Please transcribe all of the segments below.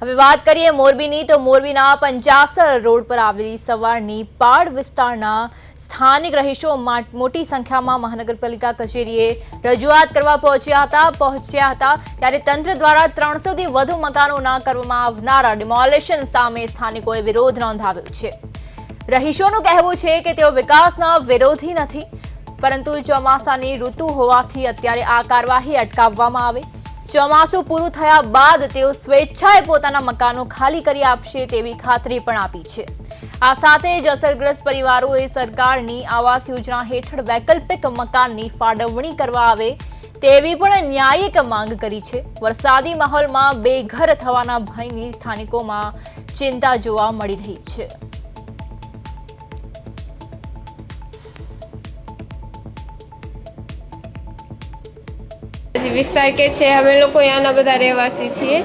હવે વાત કરીએ મોરબીની તો મોરબીના પંચાસર રોડ પર આવેલી સવારની પાડ વિસ્તારના સ્થાનિક રહીશો મોટી સંખ્યામાં મહાનગરપાલિકા કચેરીએ રજૂઆત કરવા પહોંચ્યા હતા ત્યારે તંત્ર દ્વારા 300 થી વધુ મકાનોના કરવામાં આવનારા ડિમોલેશન સામે સ્થાનિકોએ વિરોધ નોંધાવ્યો છે। રહીશોનું કહેવું છે કે તેઓ વિકાસના વિરોધી નથી, પરંતુ ચોમાસાની ઋતુ હોવાથી અત્યારે આ કાર્યવાહી અટકાવવામાં આવે। ચોમાસું પૂરું થયા બાદ તેઓ સ્વેચ્છાએ પોતાના મકાનો ખાલી કરી આપશે તેવી ખાતરી પણ આપી છે। આ સાથે જ અસરગ્રસ્ત પરિવારોએ સરકારની આવાસ યોજના હેઠળ વૈકલ્પિક મકાનની ફાળવણી કરવા આવે તેવી પણ ન્યાયિક માંગ કરી છે। વરસાદી માહોલમાં બેઘર થવાના ભયની સ્થાનિકોમાં ચિંતા જોવા મળી રહી છે। વિસ્તાર કે છે અમે લોકો અહીંયાના બધા રહેવાસી છીએ।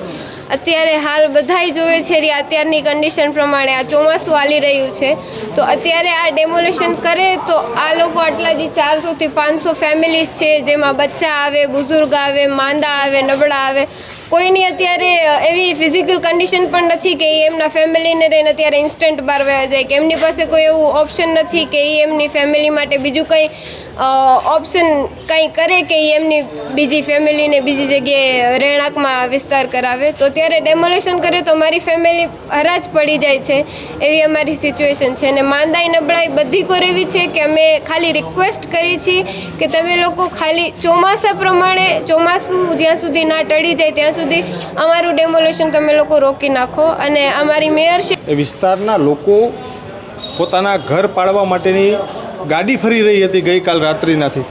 અત્યારે હાલ બધાય જોવે છે અત્યારની કન્ડિશન પ્રમાણે આ ચોમાસું હાલી રહ્યું છે, તો અત્યારે આ ડેમોલેશન કરે તો આ લોકો આટલા જે 400 થી 500 ફેમિલીઝ છે, જેમાં બચ્ચા આવે, બુઝુર્ગ આવે, માંદા આવે, નબળા આવે, કોઈની અત્યારે એવી ફિઝિકલ કન્ડિશન પણ નથી કે એ એમના ફેમિલીને રહીને અત્યારે ઇન્સ્ટન્ટ બહાર વયા જાય, કે એમની પાસે કોઈ એવું ઓપ્શન નથી કે એ એમની ફેમિલી માટે બીજું કંઈ ઓપ્શન કંઈ કરે કે એ એમની બીજી ફેમિલીને બીજી જગ્યાએ રહેણાંકમાં વિસ્તાર કરાવે। તો ત્યારે ડેમોલેશન કરે તો મારી ફેમિલી હરાજ પડી જાય છે, એવી અમારી સિચ્યુએશન છે। અને માંદાઈ નબળાઈ બધી કોરેવી છે કે અમે ખાલી રિક્વેસ્ટ કરી છીએ કે તમે લોકો ખાલી ચોમાસા પ્રમાણે ચોમાસું જ્યાં સુધી ના ટળી જાય ત્યાં સુધી અમારું ડેમોલેશન તમે લોકો રોકી નાખો। અને અમારી મેયર છે એ વિસ્તારના લોકો પોતાના ઘર પાડવા માટેની ગાડી ફરી રહી હતી ગઈકાલ રાત્રિનાથી,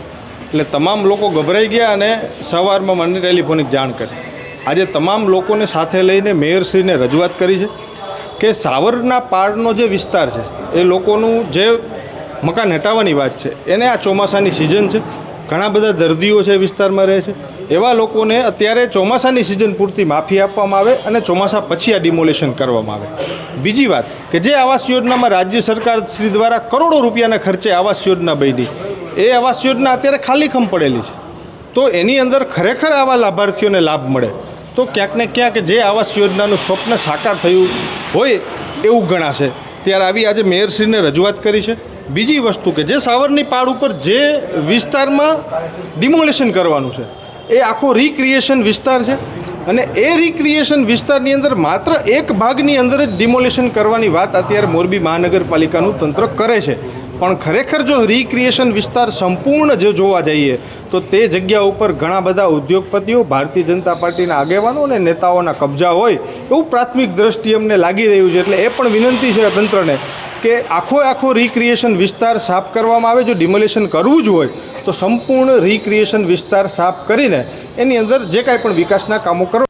એટલે તમામ લોકો ગભરાઈ ગયા અને સવારમાં મને ટેલિફોનિક જાણ કરી। આજે તમામ લોકોને સાથે લઈને મેયરશ્રીને રજૂઆત કરી છે કે સાવરના પાડનો જે વિસ્તાર છે એ લોકોનું જે મકાન હટાવવાની વાત છે એને આ ચોમાસાની સિઝન છે, ઘણા બધા દર્દીઓ છે વિસ્તારમાં રહે છે, એવા લોકોને અત્યારે ચોમાસાની સિઝન પૂરતી માફી આપવામાં આવે અને ચોમાસા પછી આ ડિમોલેશન કરવામાં આવે। બીજી વાત કે જે આવાસ યોજનામાં રાજ્ય સરકાર શ્રી દ્વારા કરોડો રૂપિયાના ખર્ચે આવાસ યોજના બની, એ આવાસ યોજના અત્યારે ખાલીખમ પડેલી છે, તો એની અંદર ખરેખર આવા લાભાર્થીઓને લાભ મળે તો ક્યાંક ને ક્યાંક જે આવાસ યોજનાનું સ્વપ્ન સાકાર થયું હોય એવું ગણાશે। ત્યારે આવી આજે મેયરશ્રીને રજૂઆત કરી છે। બીજી વસ્તુ કે જે સાવરની પાડ ઉપર જે વિસ્તારમાં ડિમોલેશન કરવાનું છે એ આખો રિક્રિએશન વિસ્તાર છે, અને એ રિક્રિએશન વિસ્તારની અંદર માત્ર એક ભાગની અંદર જ ડિમોલેશન કરવાની વાત અત્યારે મોરબી મહાનગરપાલિકાનું તંત્ર કરે છે, પણ ખરેખર જો રિક્રિએશન વિસ્તાર સંપૂર્ણ જો જોવા જઈએ તો તે જગ્યા ઉપર ઘણા બધા ઉદ્યોગપતિઓ, ભારતીય જનતા પાર્ટીના આગેવાનો અને નેતાઓના કબજા હોય એવું પ્રાથમિક દ્રષ્ટિએ અમને લાગી રહ્યું છે। એટલે એ પણ વિનંતી છે તંત્રને કે આખો રિક્રિએશન વિસ્તાર સાફ કરવામાં આવે। જો ડિમોલેશન કરવું જ હોય તો સંપૂર્ણ રિક્રિએશન વિસ્તાર સાફ કરીને એની અંદર જે કાંઈ પણ વિકાસના કામો કરો।